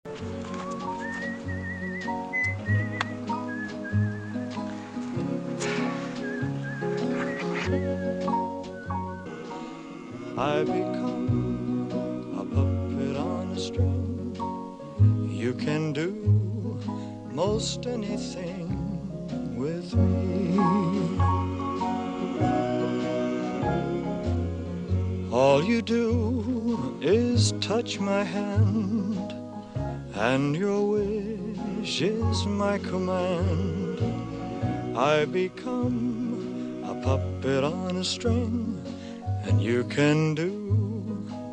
I become a puppet on a string. You can do most anything with me. All you do is touch my hand, and your wish is my command. I become a puppet on a string, and you can do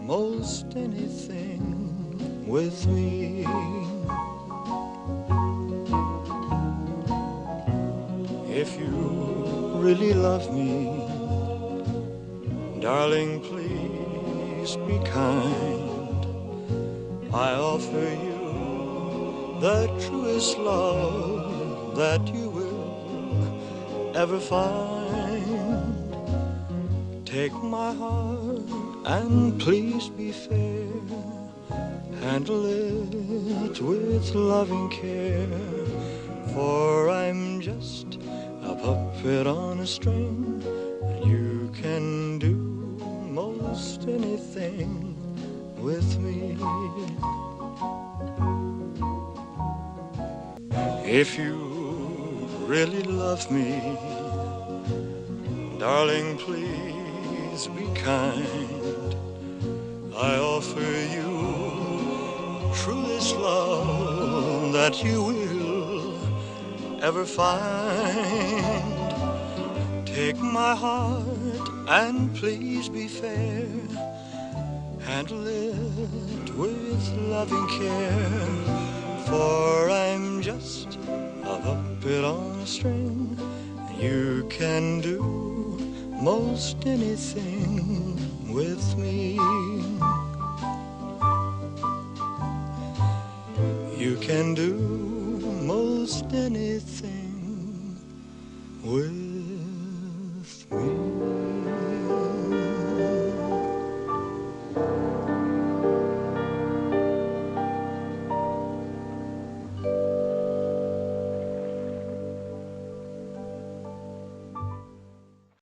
most anything with me. If you really love me, darling, please be kind. I offer you the truest love that you will ever find. Take my heart and please be fair. Handle it with loving care. For I'm just a puppet on a string, and you can do most anything with me. If you really love me, darling, please be kind. I offer you truest love that you will ever find. Take my heart and please be fair. Handle it with loving care. For I'm just a puppet on a string, and you can do most anything with me. You can do most anything with me.